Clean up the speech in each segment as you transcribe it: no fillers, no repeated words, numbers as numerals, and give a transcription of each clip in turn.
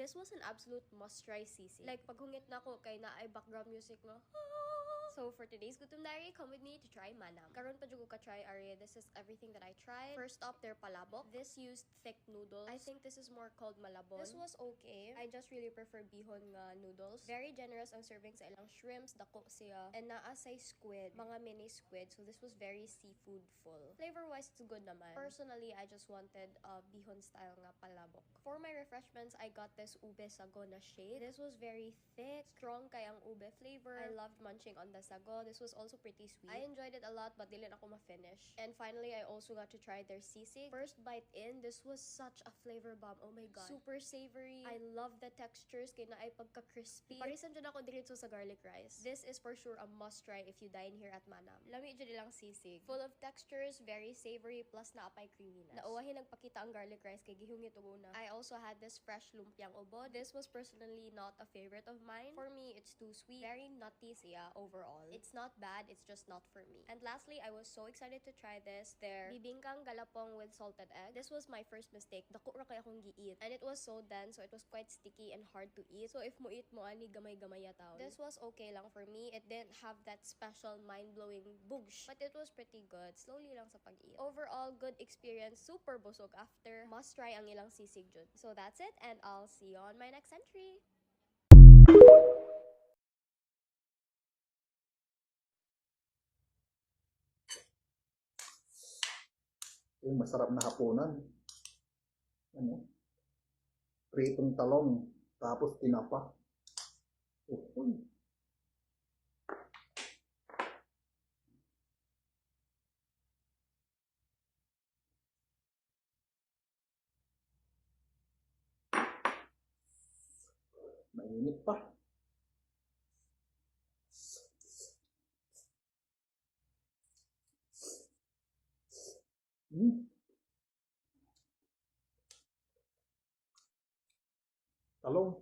This was an absolute must-try sisig. Like, paghungit na ko kay na ay background music mo. So for today's Gutom Diary, come with me to try manam. Karon pa jud ko ka-try are this is everything that I tried. First up, their palabok. This used thick noodles. I think this is more called malabon. This was okay. I just really prefer bihon nga noodles. Very generous ang serving sa ilang shrimps, dako siya. And naa say squid, mga mini squid. So this was very seafood full. Flavor-wise, it's good naman. Personally, I just wanted a bihon style nga palabok. For my refreshments, I got this ube sago na shake. This was very thick, strong kay ang ube flavor. I loved munching on the sago. This was also pretty sweet. I enjoyed it a lot but dili na ako ma-finish. And finally, I also got to try their sisig. First bite in, this was such a flavor bomb. Oh my god. Super savory. I love the textures kay na ay pagka-crispy. Parisan dyan ako diretso sa garlic rice. This is for sure a must try if you dine here at Manam. Lami dyan nilang sisig. Full of textures, very savory, plus naapay creaminess. Nauwahin nagpakita ang garlic rice kay gihungit og una. I also had this fresh lumpiang ubo. This was personally not a favorite of mine. For me, it's too sweet. Very nutty siya overall. It's not bad, it's just not for me. And lastly, I was so excited to try this. Their bibingkang galapong with salted egg. This was my first mistake. Dako ra kay akong giit. And it was so dense, so it was quite sticky and hard to eat. So if mo eat mo ani gamay-gamay yataw. This was okay lang for me. It didn't have that special mind-blowing boogsh, but it was pretty good. Slowly lang sa pag-eat. Overall, good experience. Super busog after. Must try ang ilang sisig jud. So that's it, and I'll see you on my next entry. Yung masarap na hapunan. Ano? Pritong talong, tapos tinapa. Uy. Mainit pa. Talong.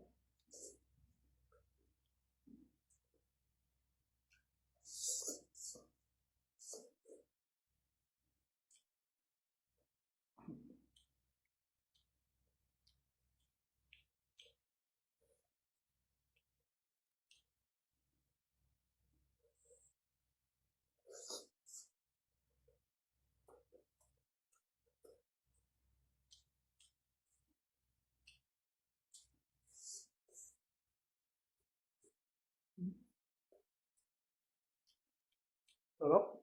Sarap.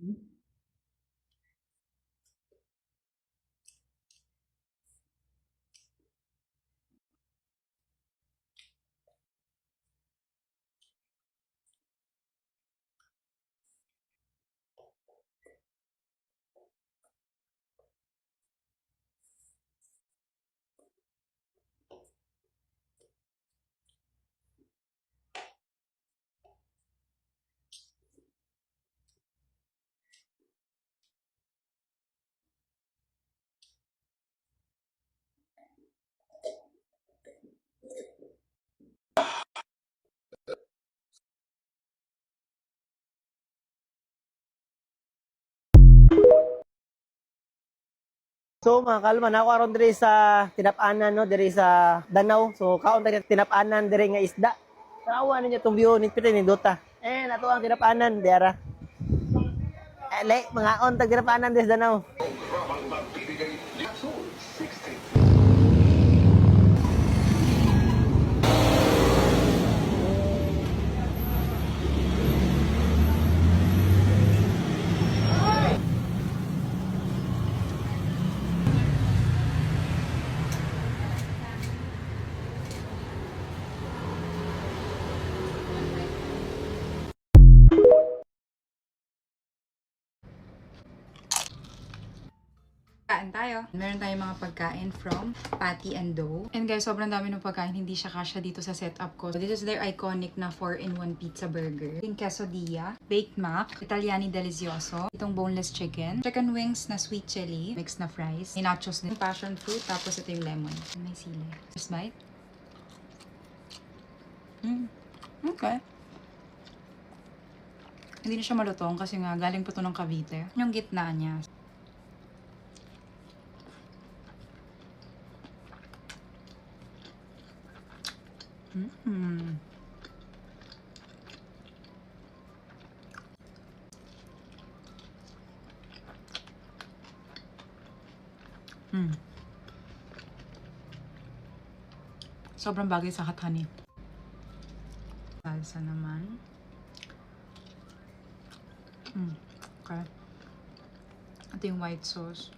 Hmm? So mga kalman, ako aron diri sa tinapanan no, diri sa Danau. So kaon ta tinapanan diri nga isda. Tanawa ninyo tong view ni piti ni Dota. Nato ang tinapanan diara. Mga on tag tinapanan diri sa Danau. Kain tayo. Meron tayong mga pagkain from Patty and Dough. And guys, sobrang dami ng pagkain. Hindi siya kasya dito sa setup ko. So, this is their iconic na 4-in-1 pizza burger. Yung quesadilla, baked mac, Italiani delicioso, itong boneless chicken wings na sweet chili, mixed na fries, may nachos din, passion fruit, tapos ito yung lemon. May sili. First bite. Okay. Hindi na siya malutong kasi nga galing po ito ng Cavite. Yung gitna niya. Sobrang bagay sa hot-honey. Salsa naman. Okay. Ito yung white sauce.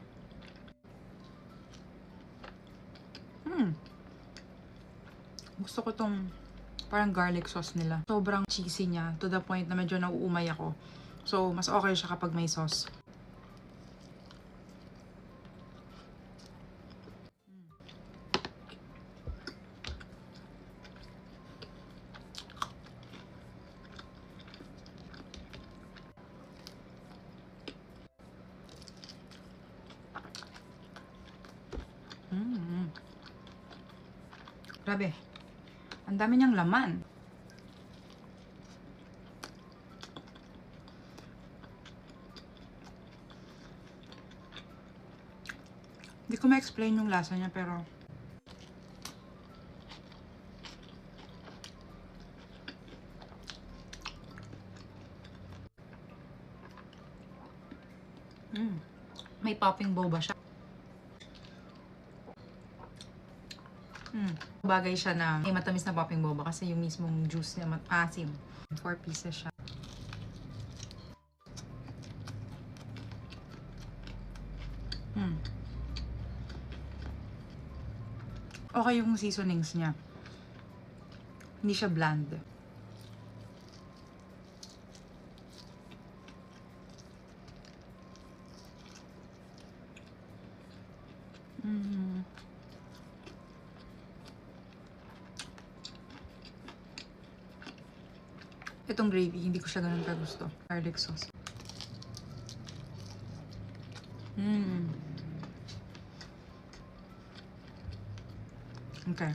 Gusto ko tong parang garlic sauce nila. Sobrang cheesy niya to the point na medyo nauumay ako. So, mas okay siya kapag may sauce. Grabe. Ang dami niyang laman. Hindi ko ma-explain yung lasa niya pero may popping boba siya. Bagay siya na may matamis na popping boba kasi yung mismong juice niya asim. 4 pieces siya. Okay yung seasonings niya. Hindi siya bland. Itong gravy, hindi ko siya ganun kagusto. Garlic sauce. Okay.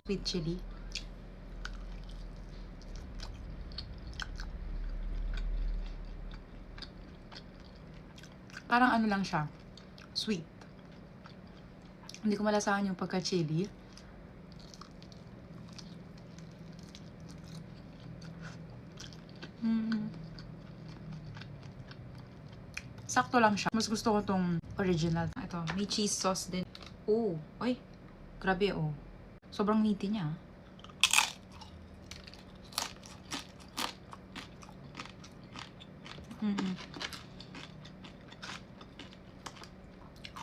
Sweet chili. Parang ano lang siya. Sweet. Hindi ko malasahan yung pagka-chili. Sakto lang siya. Mas gusto ko tong original. Ito, may cheese sauce din. Oh, oy. Grabe, oh. Sobrang meaty niya.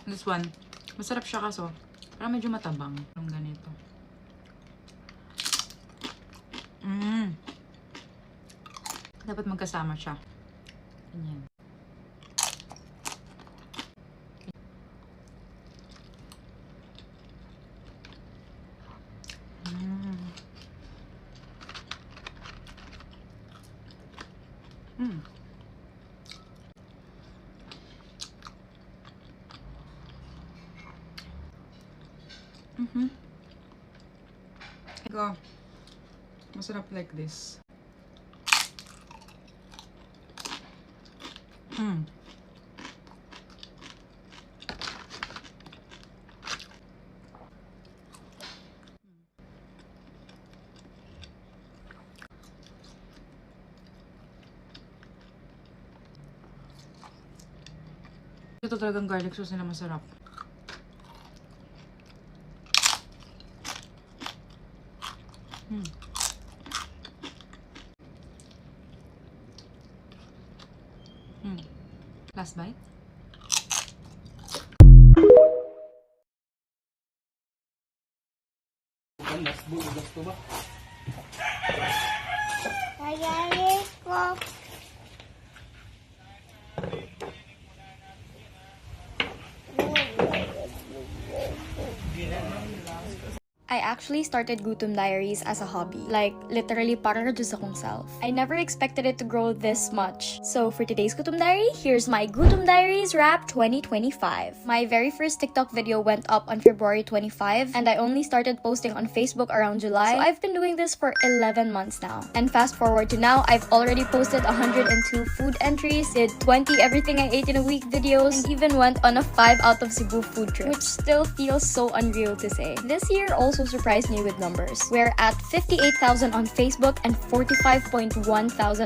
This one, masarap siya kaso. Parang medyo matabang. Yung ganito. Dapat magkasama siya. Ganyan. Go. Masarap like this. Ito talagang garlic sauce nila masarap. Last bite. I actually started Gutom Diaries as a hobby. Like, literally para just akong self. I never expected it to grow this much. So, for today's Gutom Diary, here's my Gutom Diaries Wrap 2025. My very first TikTok video went up on February 25, and I only started posting on Facebook around July. So, I've been doing this for 11 months now. And fast forward to now, I've already posted 102 food entries, did 20 everything I ate in a week videos, and even went on a 5 out of Cebu food trip, which still feels so unreal to say. This year also surprised me with numbers. We're at 58,000 on Facebook and 45,100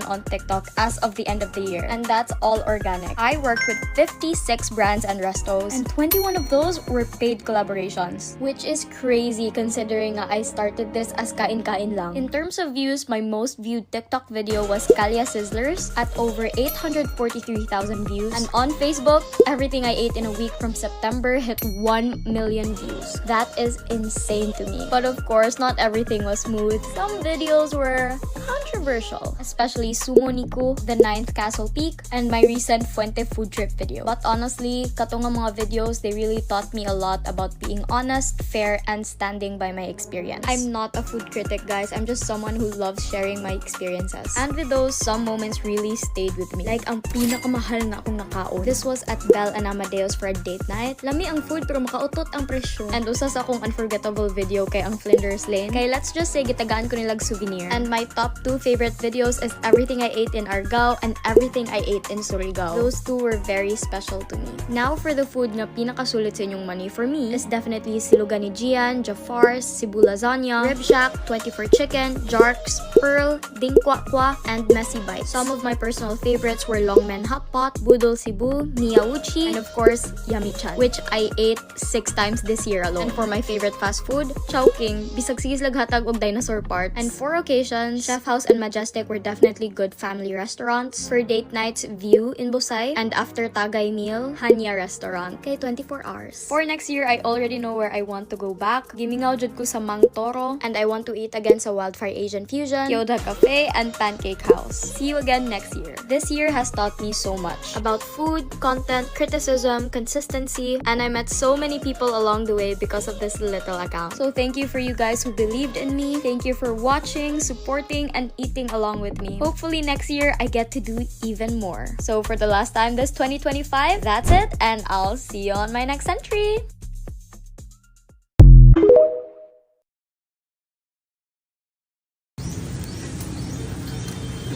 on TikTok as of the end of the year. And that's all organic. I worked with 56 brands and restos, and 21 of those were paid collaborations, which is crazy considering I started this as kain-kain lang. In terms of views, my most viewed TikTok video was Kalya Sizzlers at over 843,000 views. And on Facebook, everything I ate in a week from September hit 1 million views. That is insane to me. But of course, not everything was smooth. Some videos were controversial, especially Sumo Niku, the 9th Castle Peak, and my recent Fuente food trip video. But honestly, katong nga mga videos, they really taught me a lot about being honest, fair, and standing by my experience. I'm not a food critic, guys. I'm just someone who loves sharing my experiences. And with those, some moments really stayed with me. Like, ang pinakamahal na akong nakaon. This was at Bel and Amadeus for a date night. Lami ang food pero makautot ang presyo. And usas akong unforgettable video kay ang Flinders Lane. Kay let's just say gitagaan ko nilag souvenir. And my top 2 favorite videos is everything I ate in Argao and everything I ate in Surigao. Those 2 were very special to me. Now for the food na pinakasulit sa inyong money for me is definitely Silugan ni Gian, Jafar's, Cebu Lasagna, Rib Shack, 24 Chicken, Jarks, Pearl, Ding Kwa Kwa, and Messy Bites. Some of my personal favorites were Longmen Hot Pot, Budol Cebu, Miyawuchi, and of course, Yummy Chan, which I ate 6 times this year alone. And for my favorite fast food, Chowking, bisag sigislag hatag og dinosaur parts. And for occasions, Chef House and Majestic were definitely good family restaurants. For date nights, View in Busay, and after Tagay meal, Hanya Restaurant, kay 24 hours. For next year, I already know where I want to go back. Gimingaw jud ko sa Mang Toro, and I want to eat again sa Wildfire Asian Fusion, Kyoda Cafe, and Pancake House. See you again next year. This year has taught me so much about food, content, criticism, consistency, and I met so many people along the way because of this little account. So thank you for you guys who believed in me. Thank you for watching, supporting, and eating along with me. Hopefully next year I get to do even more. So for the last time this 2025, that's it, and I'll see you on my next entry.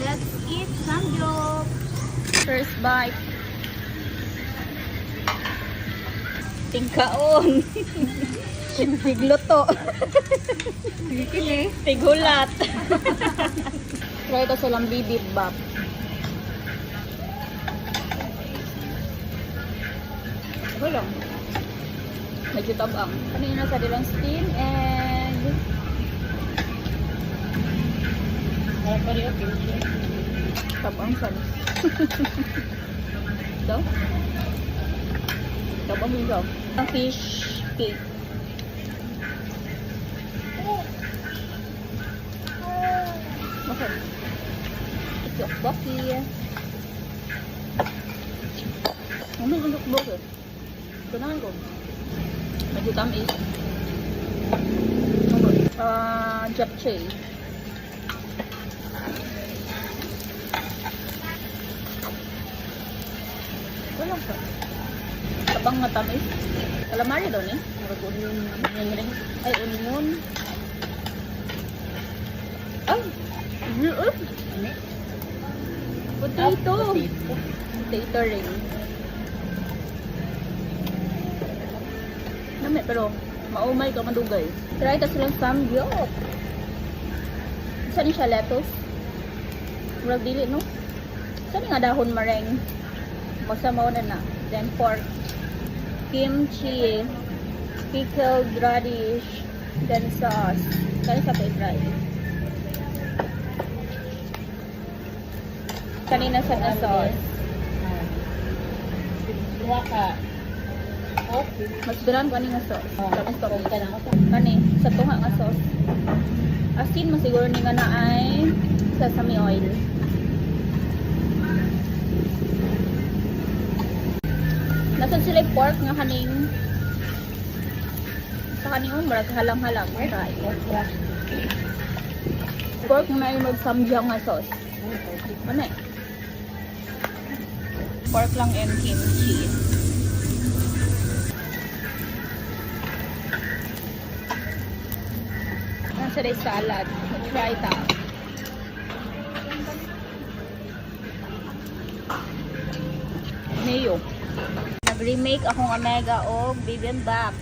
Let's eat samgyup. First bite. Tingkaon. Tigluto. Tigkili. Tigulat. Try ito sa lambibibab. Okay lang. Medyo tabang. Kanina sa dilang steam and tabang san. Ito? Tabang yun daw. Ang fish cake. Okay. Ito, baki. Ano yung baki? Tunahan ko. Medyo tamis. Japchae. Wala ka. Tabang matamis. Calamari daw ni. Onion. Ay, onion. Ay! Potato! Potato ring. Nami, pero maumay ka madugay. Try ka silang samgyup. Saan siya lettuce? Murag dili, no? Saan nga dahon mareng? Magsamaw na. Then pork. Kimchi. Pickled radish. Then sauce. Saan siya pa-try? Kanina sa na sauce. Mas duran ko nga sauce. Tapos pa kung kani sa tunga nga sauce. Asin masiguro ni nga na ay sesame oil. Nasa sila pork nga kaning sa kaning umrag halang-halang. Pork na ay mag-samgyang nga sauce. Ano eh? Pork lang and kimchi. Nasa rin salad. Try ta. Mayo. Nag-remake akong omega o bibimbap.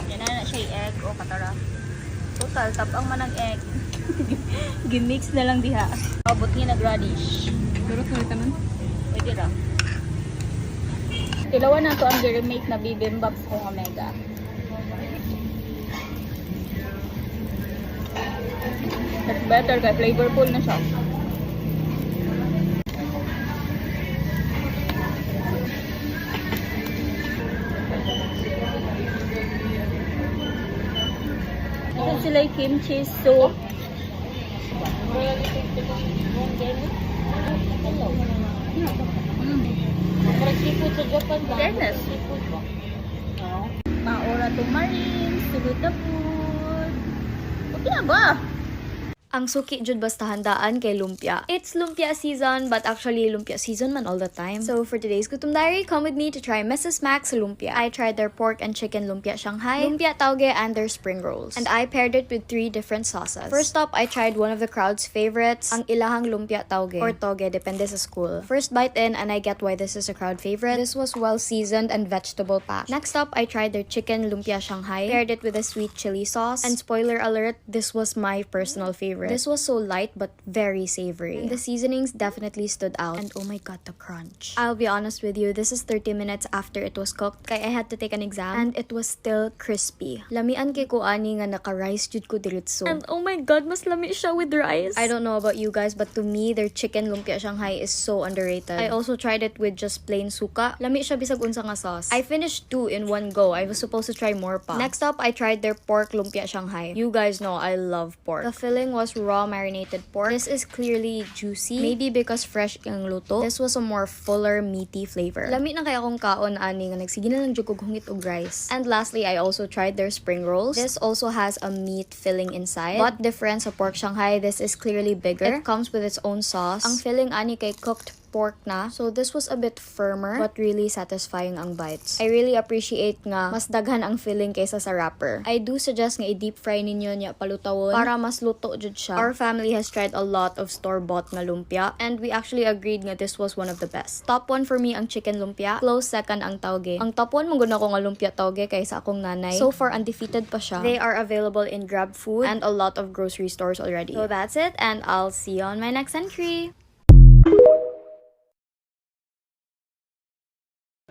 Yan na siya yung egg o katara. Total, tapang man ang egg. Gimix na lang diha. Abot niya nag-radish. Durot ulit naman. Pwede lang. Tilawan na to ang remake na bibimbap kong omega. That's better kaya flavorful na siya. Ito sila yung kimchi soup. Seafood sa Japan ba? Fairness. Maura to marine, sulod na food. Okay na ba? Ang suki jud basta handaan kay lumpia. It's lumpia season, but actually lumpia season man all the time. So for today's Gutom Diary, come with me to try Mrs. Mac's lumpia. I tried their pork and chicken lumpia Shanghai, lumpia tauge, and their spring rolls. And I paired it with 3 different sauces. First up, I tried one of the crowd's favorites, ang ilahang lumpia tauge, or toge, depende sa school. First bite in, and I get why this is a crowd favorite. This was well seasoned and vegetable packed. Next up, I tried their chicken lumpia Shanghai, paired it with a sweet chili sauce. And spoiler alert, this was my personal favorite. This was so light but very savory. And the seasonings definitely stood out. And oh my god, the crunch. I'll be honest with you, this is 30 minutes after it was cooked, kaya I had to take an exam, and it was still crispy. Lamian kay ko ani nga naka-rice jud ko diretso. And oh my god, mas lami siya with rice. I don't know about you guys, but to me, their chicken lumpia Shanghai is so underrated. I also tried it with just plain suka. Lami siya bisag unsa nga sauce. I finished 2 in one go. I was supposed to try more pa. Next up, I tried their pork lumpia Shanghai. You guys know I love pork. The filling was raw marinated pork. This is clearly juicy. Maybe because fresh ang luto. This was a more fuller, meaty flavor. Lami na kaya akong kaon ani nga nagsige na lang jud kog hungit og rice. And lastly, I also tried their spring rolls. This also has a meat filling inside. But different sa pork Shanghai, this is clearly bigger. It comes with its own sauce. Ang filling ani kay cooked pork na. So this was a bit firmer but really satisfying ang bites. I really appreciate nga mas daghan ang filling kaysa sa wrapper. I do suggest nga i-deep fry ninyo niya palutawon para mas luto jud siya. Our family has tried a lot of store-bought nga lumpia, and we actually agreed nga this was one of the best. Top 1 for me ang chicken lumpia, close second ang tauge. Ang top 1 mong ko nga lumpia tauge kaysa akong nanay. So far undefeated pa siya. They are available in Grab Food and a lot of grocery stores already. So that's it, and I'll see you on my next entry.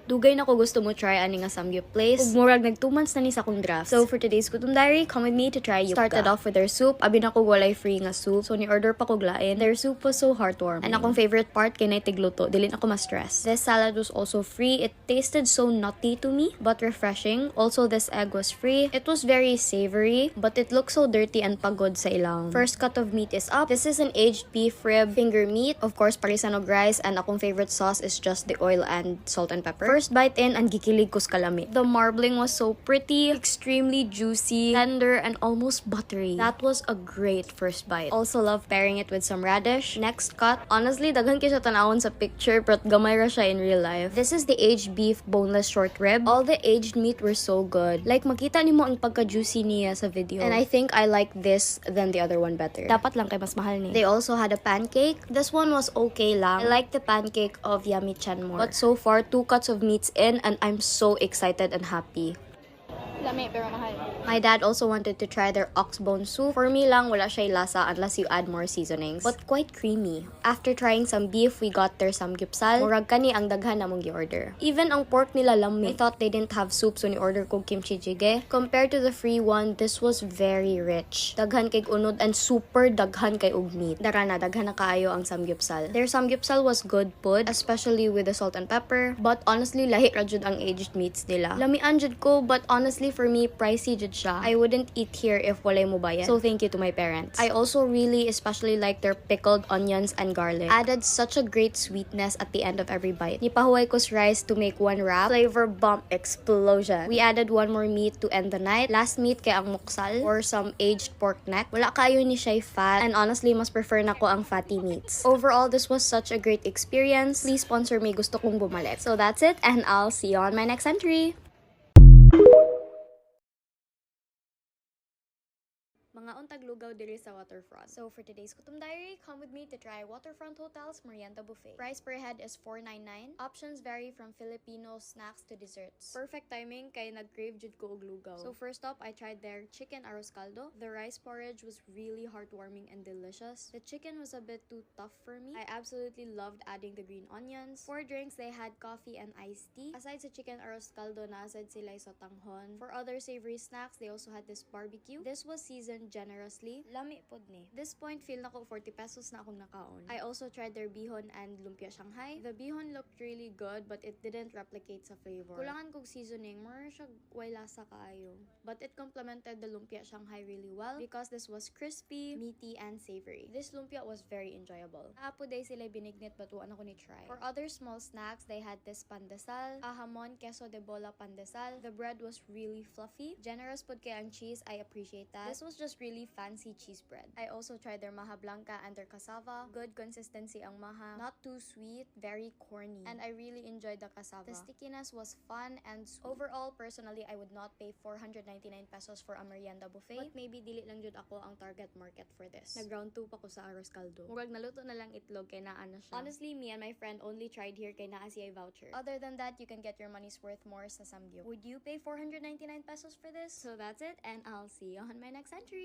Dugay na ko gusto mo try ani nga samgyup place. Ug murag nag 2 months na ni sa akong draft. So for today's Gutom Diary, come with me to try yupka. Started off with their soup. Abi na ko walay free nga soup. So ni order pa ko glain. Their soup was so heartwarming. And akong favorite part kay nay tigluto. Dili na ko ma-stress. This salad was also free. It tasted so nutty to me, but refreshing. Also this egg was free. It was very savory, but it looked so dirty and pagod sa ilang. First cut of meat is up. This is an aged beef rib finger meat. Of course, parisanog rice, and akong favorite sauce is just the oil and salt and pepper. First bite in, and gikilig ko sa kalami. The marbling was so pretty, extremely juicy, tender, and almost buttery. That was a great first bite. Also love pairing it with some radish. Next cut, honestly, daghan kay siya tanawon sa picture, but gamay ra siya in real life. This is the aged beef boneless short rib. All the aged meat were so good. Like, makita nimo ang pagka-juicy niya sa video. And I think I like this than the other one better. Dapat lang kay mas mahal ni. They also had a pancake. This one was okay lang. I like the pancake of Yummy Chan more. But so far, 2 cuts of meats in, and I'm so excited and happy. Lami, pero mahal. My dad also wanted to try their ox bone soup. For me lang, wala siya lasa unless you add more seasonings. But quite creamy. After trying some beef, we got their samgyeopsal. Murag kani ang daghan namong gi-order. Even ang pork nila lami. I thought they didn't have soup, so ni-order ko kimchi jjigae. Compared to the free one, this was very rich. Daghan kay unod and super daghan kay ug meat. Dara na, daghan na kaayo ang samgyeopsal. Their samgyeopsal was good pud, especially with the salt and pepper. But honestly, lahi ra jud ang aged meats nila. Lamian jud ko, but honestly, for me, pricey jud siya. I wouldn't eat here if walay mo bayad. So thank you to my parents. I also really especially like their pickled onions and garlic. Added such a great sweetness at the end of every bite. Nipahuway ko sa rice to make one wrap. Flavor bomb explosion. We added one more meat to end the night. Last meat kay ang muksal or some aged pork neck. Wala kayo ni siya fat, and honestly mas prefer na ko ang fatty meats. Overall, this was such a great experience. Please sponsor me, gusto kong bumalik. So that's it, and I'll see you on my next entry. Mga untag lugaw diri sa waterfront. So for today's Gutom Diary, come with me to try Waterfront Hotel's Merienda Buffet. Price per head is $4.99. Options vary from Filipino snacks to desserts. Perfect timing kay nag-crave jud ko og lugaw. So first up, I tried their chicken arroz caldo. The rice porridge was really heartwarming and delicious. The chicken was a bit too tough for me. I absolutely loved adding the green onions. For drinks, they had coffee and iced tea. Aside sa chicken arroz caldo, naasad sila sa tanghon. For other savory snacks, they also had this barbecue. This was seasoned generously. Lami pod ni. This point, feel na ko 40 pesos na akong nakaon. I also tried their bihon and lumpia Shanghai. The bihon looked really good, but it didn't replicate sa flavor. Kulangan kog seasoning, more siya way lasa kaayo. But it complemented the lumpia Shanghai really well because this was crispy, meaty, and savory. This lumpia was very enjoyable. Apo day sila binignit, but wala ko ni try. For other small snacks, they had this pandesal, ahamon, queso de bola pandesal. The bread was really fluffy. Generous pod kay ang cheese, I appreciate that. This was just really fancy cheese bread. I also tried their maha blanca and their cassava. Good consistency ang maha. Not too sweet, very corny. And I really enjoyed the cassava. The stickiness was fun and sweet. Overall, personally, I would not pay 499 pesos for a merienda buffet. But maybe dili lang jud ako ang target market for this. Nag-round 2 pa ko sa arroz caldo. Murag naluto na lang itlog kay naa na siya. Honestly, me and my friend only tried here kay naa siya voucher. Other than that, you can get your money's worth more sa samgyup. Would you pay 499 pesos for this? So that's it, and I'll see you on my next entry.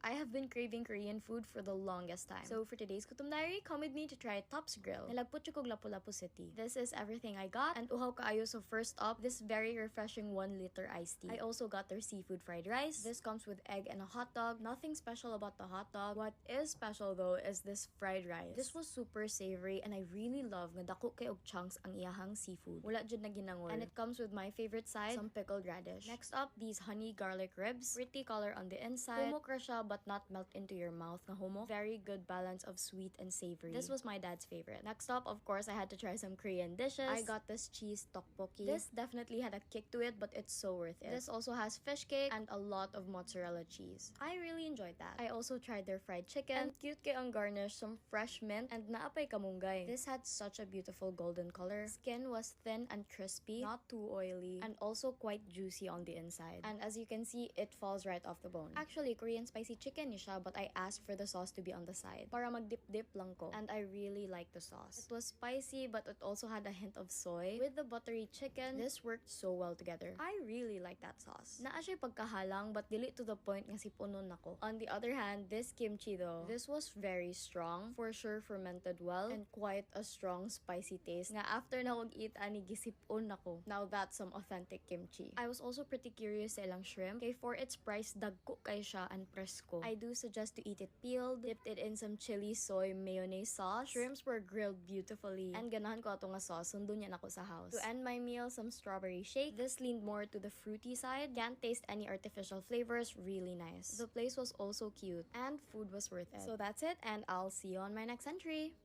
I have been craving Korean food for the longest time. So for today's Gutom Diary, come with me to try Top's Grill. Nalagput ko Lapu-Lapu City. This is everything I got. And uhaw kaayo, so first up, this very refreshing 1-liter iced tea. I also got their seafood fried rice. This comes with egg and a hot dog. Nothing special about the hot dog. What is special though is this fried rice. This was super savory, and I really love nga dako kay og chunks ang iyahang seafood. Wala jud na ginangol. And it comes with my favorite side, some pickled radish. Next up, these honey garlic ribs. Pretty color on the inside. Humok ra siya, but not melt into your mouth na humok. Very good balance of sweet and savory. This was my dad's favorite. Next up, of course, I had to try some Korean dishes. I got this cheese tteokbokki. This definitely had a kick to it, but it's so worth it. This also has fish cake and a lot of mozzarella cheese. I really enjoyed that. I also tried their fried chicken. And cute kay ang garnish, some fresh mint, and naapay kamunggay. This had such a beautiful golden color. Skin was thin and crispy, not too oily, and also quite juicy on the inside. And as you can see, it falls right off the bone. Actually, Korean spicy chicken chicken ni siya, but I asked for the sauce to be on the side para mag-dip-dip lang ko. And I really liked the sauce. It was spicy, but it also had a hint of soy. With the buttery chicken, this worked so well together. I really like that sauce. Naa siya pagkahalang, but dili to the point nga sipunon nako. On the other hand, this kimchi though, this was very strong. For sure fermented well, and quite a strong spicy taste. Nga after na kog eat ani gisipon nako. Now that's some authentic kimchi. I was also pretty curious sa ilang shrimp. Kay for its price, dagko kay siya and presko. I do suggest to eat it peeled, dipped it in some chili soy mayonnaise sauce. Shrimps were grilled beautifully, and ganahan ko ato nga sauce, sundo niya nako sa house. To end my meal, some strawberry shake. This leaned more to the fruity side. Can't taste any artificial flavors, really nice. The place was also cute, and food was worth it. So that's it, and I'll see you on my next entry.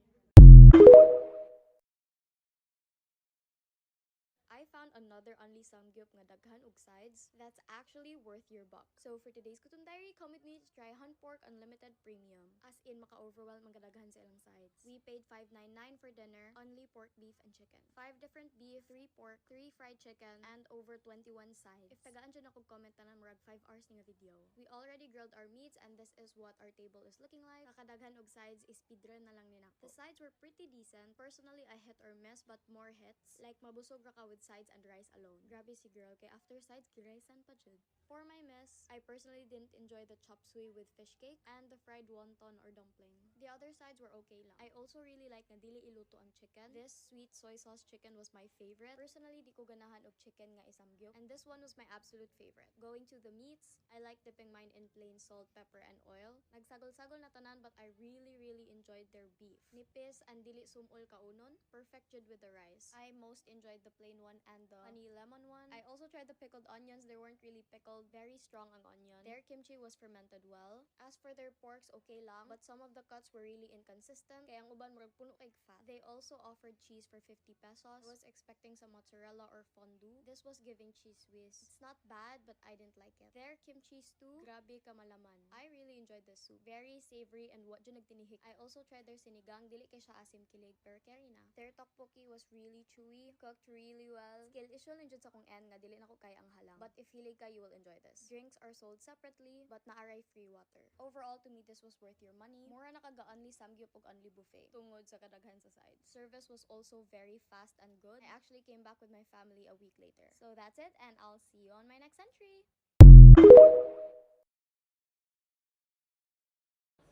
I found another only samgyup nga daghan og sides that's actually worth your buck. So for today's Gutom Diary, come with me to try Han Pork Unlimited Premium. As in, maka-overwhelm ang kadaghan sa ilang sides. We paid $5.99 for dinner, only pork, beef, and chicken. 5 different beef, 3 pork, 3 fried chicken, and over 21 sides. If tagaan dyan ako comment na murag 5 hours nga video. We already grilled our meats, and this is what our table is looking like. Kakadaghan og sides is speedrun na lang ni nako. The sides were pretty decent. Personally, I hit or miss, but more hits. Like mabusog ra ka with sides and rice alone. Grabe si girl, kay after sides, giraysan pa jud. For my miss, I personally didn't enjoy the chop suey with fish cake and the fried wonton or dumpling. The other sides were okay lang. I also really like na dili iluto ang chicken. This sweet soy sauce chicken was my favorite. Personally, di ko ganahan og chicken nga isamgyup, and this one was my absolute favorite. Going to the meats, I like dipping mine in plain salt, pepper, and oil. Nagsagol-sagol na tanan, but I really enjoyed their beef. Nipis and dili sumol kaunon, perfect jud with the rice. I most enjoyed the plain one and the honey lemon one. I also tried the pickled onions. They weren't really pickled, very strong ang onion. Their kimchi was fermented well. As for their porks, okay lang, but some of the cuts were really inconsistent, kaya ang uban murag puno kay fat. They also offered cheese for 50 pesos. I was expecting some mozzarella or fondue. This was giving cheese whiz. It's not bad, but I didn't like it. Their kimchi stew, grabe ka malaman. I really enjoyed the soup. Very savory and what dyan nagtinihik. I also tried their sinigang. Dili kay siya asim kilig, pero carry na. Their tteokbokki was really chewy, cooked really well. Skill issue lang dyan sa kong end nga dili na ko kaya ang halang. But if hilig ka, you will enjoy this. Drinks are sold separately, but naaray free water. Overall, to me, this was worth your money. Mura na kaga-only samgyup ug only buffet. Tungod sa kadaghan sa side. Service was also very fast and good. I actually came back with my family a week later. So that's it, and I'll see you on my next entry.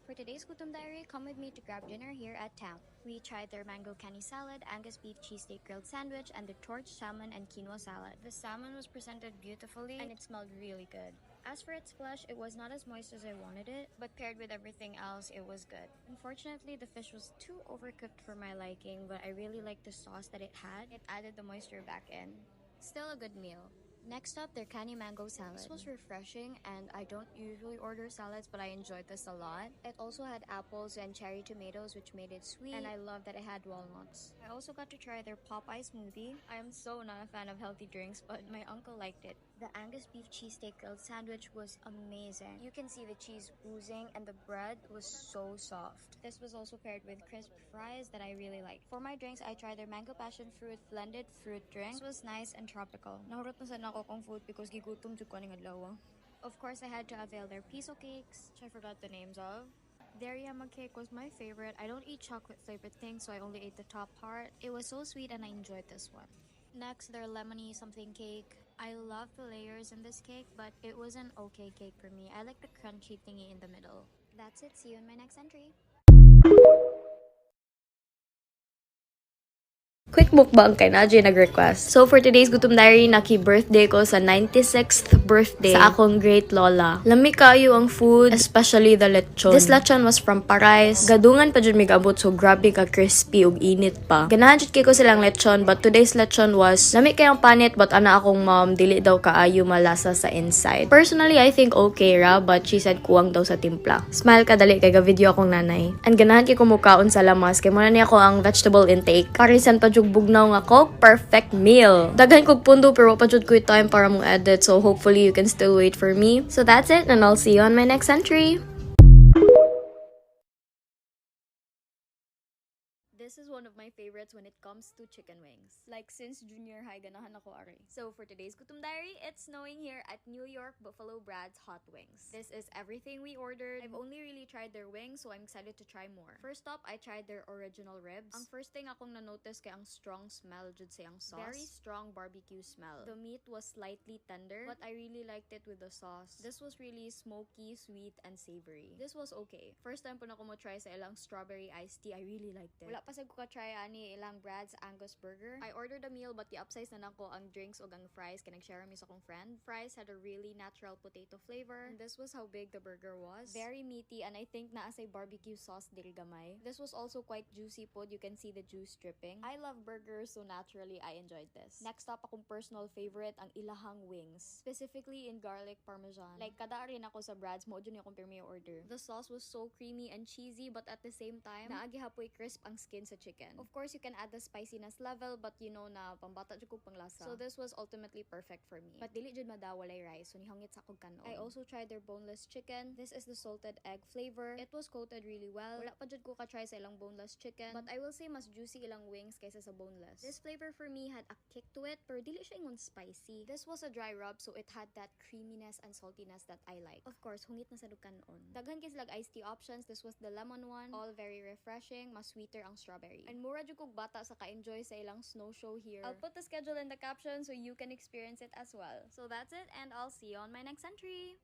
For today's Gutom Diary, come with me to grab dinner here at town. We tried their mango canny salad, Angus beef cheesesteak grilled sandwich, and the torched salmon and quinoa salad. The salmon was presented beautifully and it smelled really good. As for its flesh, it was not as moist as I wanted it, but paired with everything else, it was good. Unfortunately, the fish was too overcooked for my liking, but I really liked the sauce that it had. It added the moisture back in. Still a good meal. Next up, their canny mango salad. This was refreshing, and I don't usually order salads, but I enjoyed this a lot. It also had apples and cherry tomatoes, which made it sweet, and I love that it had walnuts. I also got to try their Popeye smoothie. I am so not a fan of healthy drinks, but my uncle liked it. The Angus beef cheesesteak grilled sandwich was amazing. You can see the cheese oozing, and the bread was so soft. This was also paired with crisp fries that I really liked. For my drinks, I tried their mango passion fruit blended fruit drink. This was nice and tropical. Nahurot na sana ako kong food because gigutom jud ko ning adlaw. Of course, I had to avail their piso cakes, which I forgot the names of. Their yama cake was my favorite. I don't eat chocolate flavored things, so I only ate the top part. It was so sweet and I enjoyed this one. Next, their lemony something cake. I love the layers in this cake, but it was an okay cake for me. I like the crunchy thingy in the middle. That's it. See you in my next entry. Quick mukbang kay Najee nag-request. So for today's Gutom Diary, naki-birthday ko sa 96th birthday sa akong great lola. Lami kayo ang food, especially the lechon. This lechon was from Parais. Gadungan pa jud mig abot, so grabe ka crispy ug init pa. Ganahan jud kay ko silang lechon, but today's lechon was lami kay ang panit, but ana akong mom dili daw kaayo malasa sa inside. Personally, I think okay ra, but she said kuwang daw sa timpla. Smile ka dali kay ga video akong nanay. And ganahan kay ko mukaon sa lamas kay muna ni ako ang vegetable intake. Parisan pa jud bugnaw nga ko, perfect meal. Daghan kog pundo pero pa jud ko time para mong edit, so hopefully you can still wait for me. So that's it, and I'll see you on my next entry. This This is one of my favorites when it comes to chicken wings. Like since junior high, ganahan ako ari. So for today's Gutom Diary, it's snowing here at New York Buffalo Brad's Hot Wings. This is everything we ordered. I've only really tried their wings, so I'm excited to try more. First up, I tried their original ribs. Ang first thing akong na-notice kay ang strong smell jud sayang sauce. Very strong barbecue smell. The meat was slightly tender, but I really liked it with the sauce. This was really smoky, sweet, and savory. This was okay. First time po na ko mo try sa ilang strawberry iced tea. I really liked it. Wala pa sa ko ka-try ani ilang Brad's Angus Burger. I ordered a meal but i-upsize na nako ang drinks o ang fries kaya nag-share mi sa akong friend. Fries had a really natural potato flavor. And this was how big the burger was. Very meaty and I think naa say barbecue sauce diri gamay. This was also quite juicy po. You can see the juice dripping. I love burgers so naturally I enjoyed this. Next up akong personal favorite ang ilahang wings. Specifically in garlic parmesan. Like kada rin ako sa Brad's mo dyan yung premier order. The sauce was so creamy and cheesy but at the same time naagihapoy crisp ang skin sa chicken. Of course you can add the spiciness level but you know na pambata jud ko panglasa. So this was ultimately perfect for me. But dili jud madawalay rice so nihangit sa akong kanon. I also tried their boneless chicken. This is the salted egg flavor. It was coated really well. Wala pa jud ko ka-try sa ilang boneless chicken but I will say mas juicy ilang wings kaysa sa boneless. This flavor for me had a kick to it pero dili siya ingon spicy. This was a dry rub so it had that creaminess and saltiness that I like. Of course, hungit na sa kanon. Daghan kay silang iced tea options. This was the lemon one. All very refreshing. Mas sweeter ang strawberry. And mura jud kog bata sa ka-enjoy sa ilang snow show here. I'll put the schedule in the caption so you can experience it as well. So that's it and I'll see you on my next entry.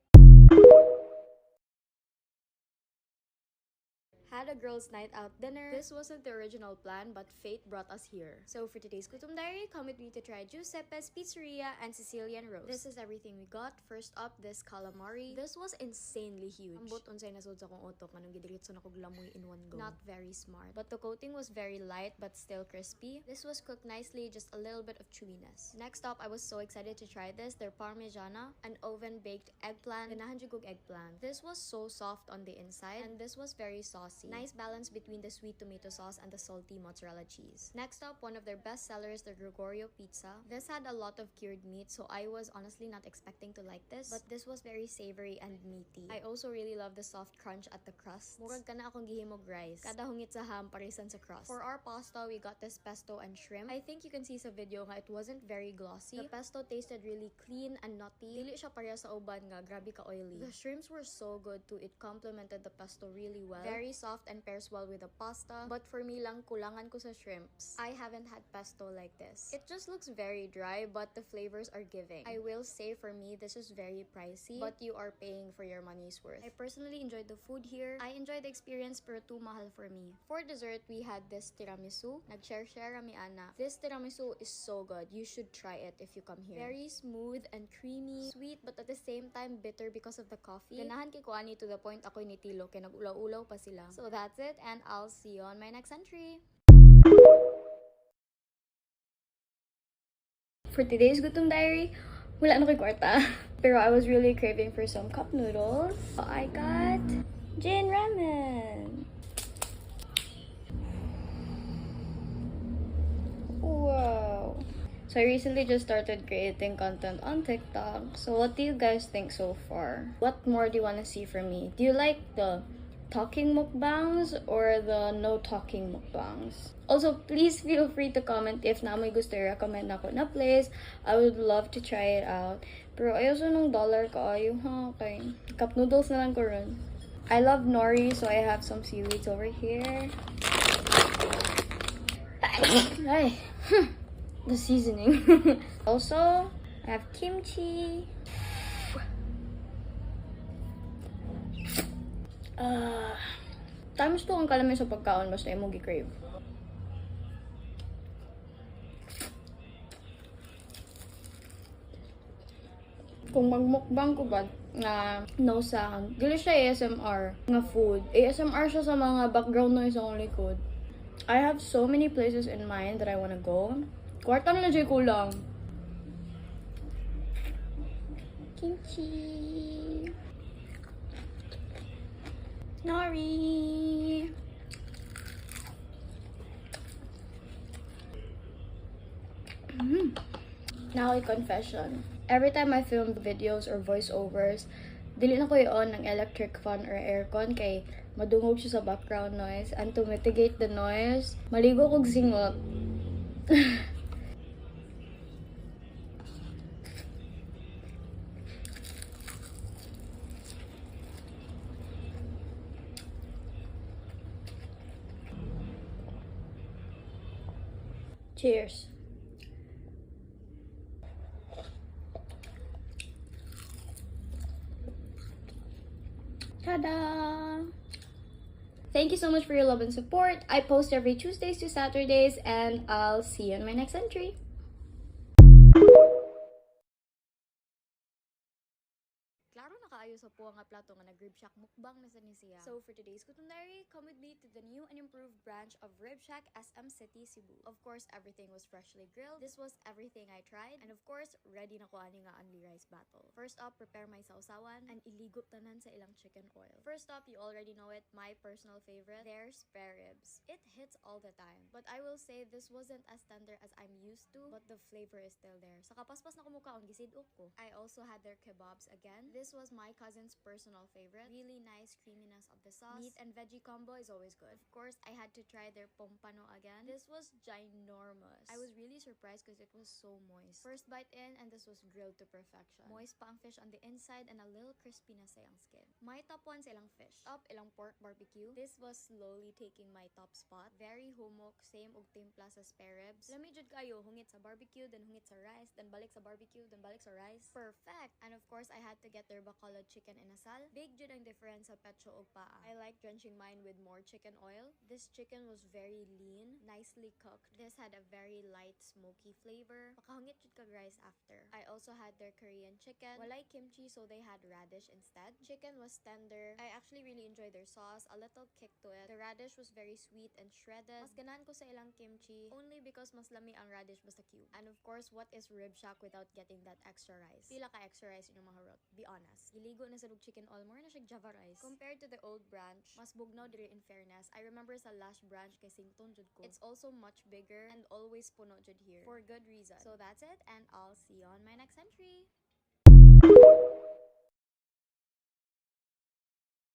Had a girls' night out dinner. This wasn't the original plan, but fate brought us here. So for today's Gutom Diary, come with me to try Giuseppe's Pizzeria and Sicilian Roast. This is everything we got. First up, this calamari. This was insanely huge. Ambot unsay nasod sa kong utok kanang gidiretso na kog lamoy in one go. Not very smart. But the coating was very light but still crispy. This was cooked nicely, just a little bit of chewiness. Next up, I was so excited to try this. Their parmigiana, an oven-baked eggplant. Ganahan jud kog eggplant. This was so soft on the inside and this was very saucy. Nice balance between the sweet tomato sauce and the salty mozzarella cheese. Next up, one of their best sellers, the Gregorio pizza. This had a lot of cured meat, so I was honestly not expecting to like this, but this was very savory and meaty. I also really love the soft crunch at the crust. Murag ka na akong gihimog rice. Kada hungit sa ham, parisan sa crust. For our pasta, we got this pesto and shrimp. I think you can see sa video nga it wasn't very glossy. The pesto tasted really clean and nutty. Dili siya pareha sa uban nga grabe ka oily. The shrimps were so good too. It complemented the pesto really well. Very soft and pairs well with the pasta. But for me lang, kulangan ko sa shrimps. I haven't had pesto like this. It just looks very dry, but the flavors are giving. I will say for me, this is very pricey, but you are paying for your money's worth. I personally enjoyed the food here. I enjoyed the experience pero too mahal for me. For dessert, we had this tiramisu. Nag-share kami ana. This tiramisu is so good. You should try it if you come here. Very smooth and creamy, sweet, but at the same time bitter because of the coffee. Ganahan kay ko ani to the point ako'y nitilo kay nag-ulaw-ulaw pa sila. So that's it and I'll see you on my next entry. For today's Gutom Diary, wala na ko'y kwarta. Pero I was really craving for some cup noodles. So I got Jin Ramen. Wow. So I recently just started creating content on TikTok. So what do you guys think so far? What more do you want to see from me? Do you like the talking mukbangs or the no talking mukbangs? Also, please feel free to comment if na may gusto i-recommend ako na place. I would love to try it out. Pero ayaw sa nung dollar kaayo ha. Okay. Cup noodles na lang ko ron. I love nori, so I have some seaweeds over here. Ay. The seasoning. Also, I have kimchi. Times 2 ang kalamay sa pagkaon basta imong gi-crave. Kung magmukbang ko ba na no sound, dili siya ASMR nga food. ASMR siya sa mga background noise ang likod. I have so many places in mind that I wanna go. Kwarta na lang kulang. Kimchi. Nori. Now a confession. Every time I film videos or voiceovers, dili na ko i-on ng electric fan or aircon kay Madungog siya sa background noise. And to mitigate the noise, maligo kog singot. Cheers. Ta-da! Thank you so much for your love and support. I post every Tuesdays to Saturdays, and I'll see you in my next entry. Klaro na kaayo sa puwa nga plato nga nag-rib shack mukbang na sa ni siya. So for today's Gutom Diary, come with me to the new and improved branch of Rib Shack, SM City, Cebu. Of course, everything was freshly grilled. This was everything I tried. And of course, ready na ko ani nga only rice battle. First up, prepare my sausawan and iligo tanan sa ilang chicken oil. First up, you already know it, my personal favorite, their spare ribs. It hits all the time. But I will say this wasn't as tender as I'm used to, but the flavor is still there. Sa kapaspas na kumuka ang gisidok ko. I also had their kebabs again. This was my cousin's personal favorite. Really nice creaminess of the sauce. Meat and veggie combo is always good. Of course, I had to try their pompano again. This was ginormous. I was really surprised because it was so moist. First bite in, and this was grilled to perfection. Moist pa ang fish on the inside and a little crispy na sa iyang skin. My top one sa ilang fish. Top, ilang pork barbecue. This was slowly taking my top spot. Very humok, same og timpla sa spare ribs. Lami jud kayo, hungit sa barbecue, then hungit sa rice, then balik sa barbecue, then balik sa rice. Perfect! And of course, I had to get their bacolod chicken inasal. Big jud ang difference sa pecho og paa. I like drenching mine with more chicken oil. This chicken was very lean, nicely cooked. This had a very light, smoky flavor. Makahungit jud kag rice after. I also had their Korean chicken. Walay kimchi, so they had radish instead. Chicken was tender. I actually really enjoyed their sauce. A little kick to it. The radish was very sweet and shredded. Mas ganahan ko sa ilang kimchi only because mas lami ang radish basta cube. And of course, what is Rib Shack without getting that extra rice? Pila ka extra rice in yung mga rot? Be honest. Giligo na sa chicken oil, more na siya Java rice. Compared to the old branch, mas bugnaw diri in fairness. I remember sa last branch kay Sington jud ko. It's also much bigger and always puno jud here. For good reason. So that's it, and I'll see you on my next entry.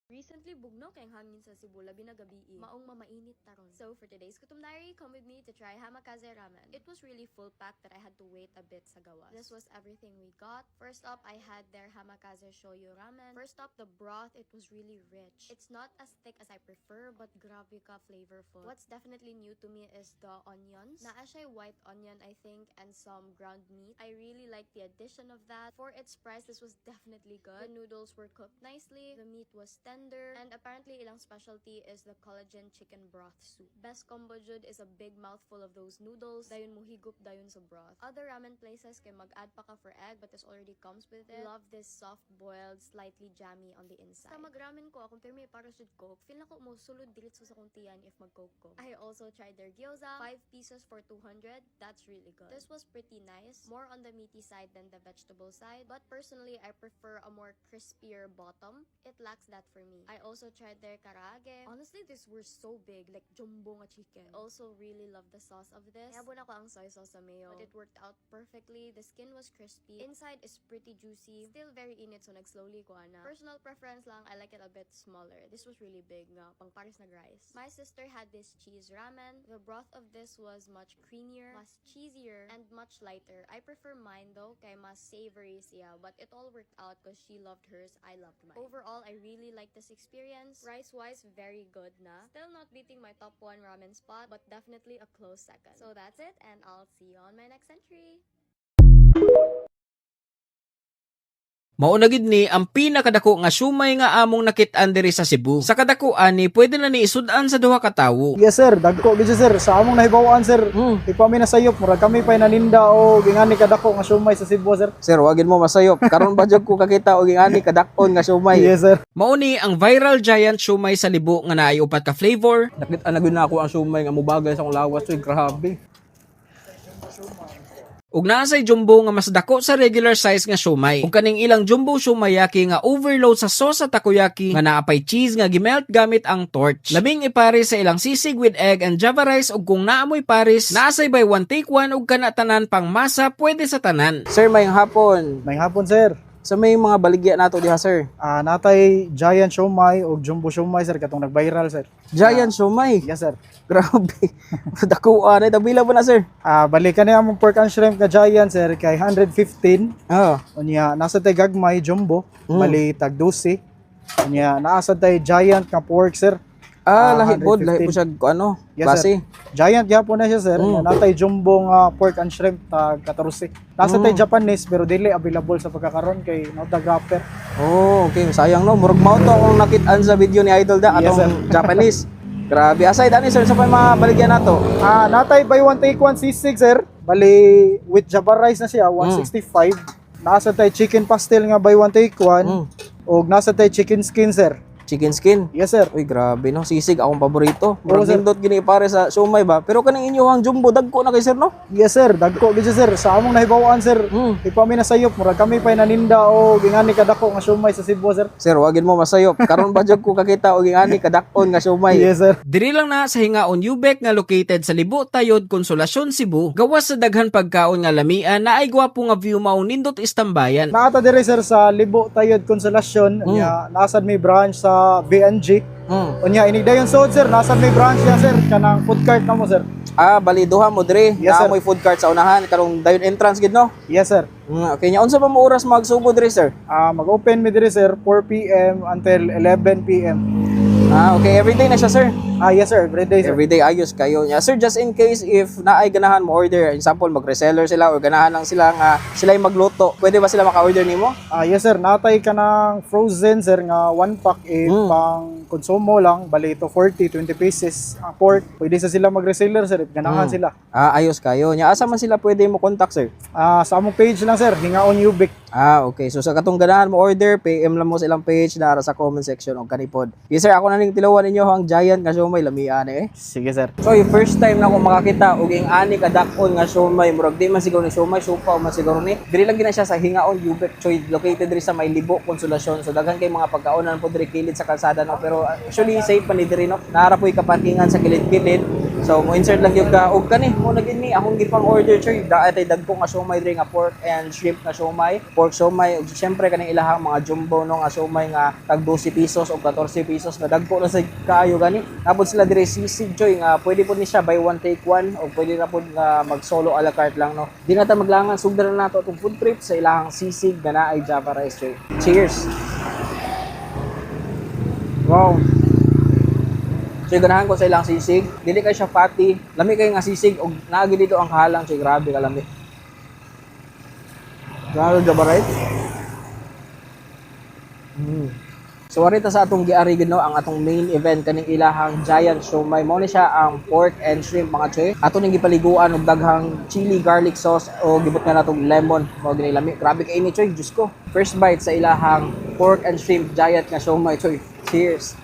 Recently, bugnaw kayong hangin sa Cebu, labi na gabi. Maong mamainit taron. So, for today's Gutom Diary, come with me to try Hamakaze Ramen. It was really full packed that I had to wait a bit sa gawas. This was everything we got. First up, I had their Hamakaze Shoyu Ramen. First up, the broth, it was really rich. It's not as thick as I prefer, but grabe ka flavorful. What's definitely new to me is the onions. Naa siya white onion, I think, and some ground meat. I really like the addition of that. For its price, this was definitely good. The noodles were cooked nicely. The meat was tender. And apparently, ilang specialty is the collagen chicken broth soup. Best combo jud is a big mouthful of those noodles. Dayon mo higup dayon sa broth. Other ramen places kay mag-add pa ka for egg, but this already comes with it. Love this soft-boiled, slightly jammy on the inside. Sa mag-ramen ko, akong permi para jud coke, feel na ko mo sulod diretso sa kong tiyan if mag-coke ko. I also tried their gyoza, 5 pieces for 200. That's really good. This was pretty nice. More on the meaty side than the vegetable side, but personally, I prefer a more crispier bottom. It lacks that for me. I also tried their karaage. Honestly, these were so big, like jumbo nga chicken. I also really love the sauce of this. Kaya ko ang soy sauce sa mayo, but it worked out perfectly. The skin was crispy. Inside is pretty juicy. Still very init, so nag-slowly ko ana. Personal preference lang, I like it a bit smaller. This was really big nga, pang pares na rice. My sister had this cheese ramen. The broth of this was much creamier, mas cheesier, and much lighter. I prefer mine though, kay mas savory siya, but it all worked out because she loved hers, I loved mine. Overall, I really like this experience. Rice-wise, very good na. Still not beating my top 1 ramen spot, but definitely a close second. So that's it, and I'll see you on my next entry. Mao na gid ni ang pinakadako nga siumay nga among nakit-an diri sa Cebu. Sa kadako ani pwede na ni isud-an sa duha ka tawo. Yes sir, dagko gid sir. Sa among nahibawaan sir. Ipami na sayop, murag kami pay naninda o gingani kadako nga siumay sa Cebu sir. Sir, wagin mo masayop. Karon ba jud ko kakita og ingani kadakon nga siumay. Yes sir. Mao ni ang viral giant siumay sa Libo nga naay upat ka flavor. Nakita na gyud na ako ang siumay nga mubagay sa akong lawas, uy, grabe. Ug naa say jumbo nga mas dako sa regular size nga siomay. Ug kaning ilang jumbo siomayaki nga overload sa sauce sa takoyaki nga naapay cheese nga gimelt gamit ang torch. Labing ipares sa ilang sisig with egg and java rice, ug kung naamoy pares, naasay by one take one ug kana tanan pang masa pwede sa tanan. Sir, mayong hapon. May hapon sir. Sa may mga baligya nato diha sir. Natay giant siomai o jumbo siomai sir katong nag-viral sir. Giant siomai. Yes sir. Grabe. Dakuan ay tabila ba na sir? Balikan niya among pork and shrimp nga giant sir kay 115. Ah. Unya nasa tay gagmay jumbo, bali tag 12. Unya naa sa tay giant nga pork sir. Lahi po 115. siya ano, Yes, klase. sir. Giant gyapon na siya sir. Natay jumbo nga pork and shrimp tag 14. Nasa tay Japanese pero dili available sa pagkakaroon kay natag wrapper. Oh, okay. Sayang no. Murag mao to akong nakit-an sa video ni Idol da Yes, atong Japanese. Grabe. Aside ani sir sa may mga baligya nato. Natay buy one take one sisig sir. Bali with java rice na siya 165. Nasa tay chicken pastel nga buy one take one. Og nasa tay chicken skin sir. Chicken skin. Yes sir. Uy, grabe no. Sisig akong paborito. Oo, sir. Murag nindot gini pare sa siomai ba. Pero kaning inyong jumbo dagko na kay sir no? Yes sir, dagko gid siya, sir. Sa among nahibawaan sir. Ipami na sayop murag kami pay naninda o gingani kadako nga siomai sa Cebu sir. Sir, wagin mo masayop. Karon ba jud ko kakita og ingani kadakon nga siomai. Yes sir. Diri lang na sa Hingaon Ubek nga located sa Libo Tayod, Konsolasyon, Cebu. Gawas sa daghan pagkaon nga lamian na ay gwapo nga view mao nindot istambayan. Naata diri sir sa Libo Tayod Konsolasyon. Unya nasad may branch sa VNG. Unya inigdayon sod sir, nasad may branch ya sir kanang food cart namo sir. Bali duha mo dire. Yes, sir. Naamoy food cart sa unahan karong dayon entrance gid no. Yes sir. Okay nya unsa pa mo oras magsubo dire sir? Mag-open mi diri sir 4 PM until 11 PM. Okay, everyday na siya sir. Yes sir, every day sir. Everyday ayos kayo nya. Sir, just in case if naay ganahan mo order, example mag-reseller sila or ganahan lang sila nga sila yung magluto, pwede ba sila maka-order nimo? Yes sir, natay ka ng frozen sir nga 1 pack pang konsumo lang, bali ito 20 pieces ang pork. Pwede sa sila mag-reseller sir, if ganahan sila. Ayos kayo nya. Asa man sila pwede mo contact sir? Sa among page lang sir, Hingaon Ubik. Okay. So sa katong ganahan mo order, PM lang mo sa ilang page na sa comment section og kanipod. Yes sir, ako na ning tilawan ninyo ang giant nga siomai lamian eh. Sige sir. So yung first time na ako makakita og ingani kadakon nga siomai, murag di man siguro ni siomai, supa man siguro ni. Diri lang gina siya sa Hingaon Ubek, choy located diri sa may Libo, Konsolasyon. So daghan kay mga pagkaonan po diri kilid sa kalsada no, pero actually safe pa ni diri no. Naara po'y kaparkingan sa kilid-kilid. So mo insert lang gyud ka og kani mo na gid ni akong gipang order choy. Daatay dagko nga siomai diri nga pork and shrimp nga siomai, pork siomai ug syempre kaning ilahang mga jumbo no nga siomai nga tag 12 pesos o 14 pesos nga dagko na sa kaayo gani. Tapos sila diri sisig choy nga pwede po ni siya buy one take one o pwede na po nga mag solo a la carte lang no. Di na ta maglangan sugdan na nato atong food trip sa ilahang sisig nga naay java rice choy. Cheers. Wow. So ganahan ko sa ilang sisig, dili kay siya fatty, lami kay nga sisig og naagi dito ang kahalang siya, grabe kalami. Grabe java rice. So arita sa atong giari gid no ang atong main event kaning ilahang giant siomai. Mao ni siya ang pork and shrimp mga choy. Ato ning gipaliguan og daghang chili garlic sauce o gibot na natong lemon. Mao gini lami. Grabe kay ini choy, Diyos ko. First bite sa ilahang pork and shrimp giant nga siomai choy. Cheers.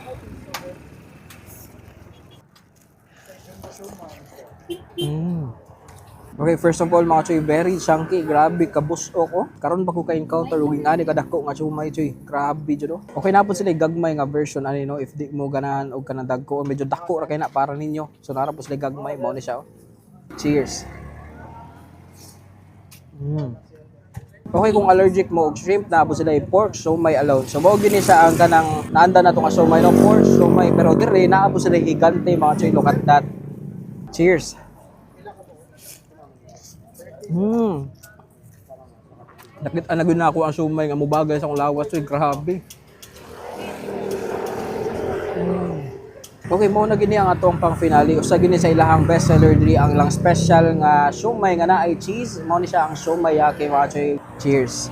Okay, first of all mga choy, very chunky, grabe kabusok ko. Karon ba ko ka-encounter og ingani kadako nga siomai choy. Grabe jud oh. Okay na po sila gagmay nga version ani no if di mo ganahan og kanang dagko o medyo dako ra kay na para ninyo. So nara po sila gagmay mao ni siya oh. Cheers. Okay, kung allergic mo og shrimp na po sila pork siomai alone. So mao gini siya ang kanang naanda na to nga siomai no pork siomai pero dire naa po sila higante mga choy, look at that. Cheers. Nakita na na ako ang siomai nga mubagay sa akong lawas. Uy, grabe. Okay, mo na gini ang atong pang finale. Usa gini sa ilahang best seller diri ang lang special nga siomai nga naay cheese. Mao ni siya ang siomai yaki mga choy. Cheers.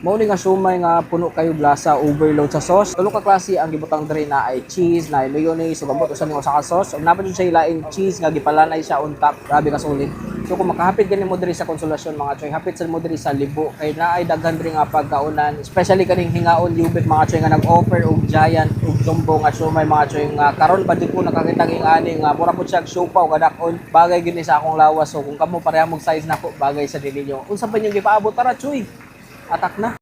Mao ni nga siomai nga puno kayo lasa, overload sa sauce. Tulo ka klase ang gibutang diri na ay cheese, na ay mayonnaise, ug ambot usa ning usa ka sauce. Ug napad siya ilain cheese nga gipalanay siya on top. Grabe ka solid. So kung makahapit gani mo diri sa Konsolasyon mga choy, hapit sa mo diri sa Libo kay naay daghan diri nga pagkaunan, especially kaning Hingaon Ubik mga choy nga nag-offer og giant ug jumbo nga siomai mga choy nga karon pa jud ko nakakita ng ani nga mura pud siya siopaw kadakon. Bagay gini sa akong lawas. So kung kamo pareha mog size nako, bagay sa dili nyo. Unsa pa nyo gipaabot tara choy? Atak na.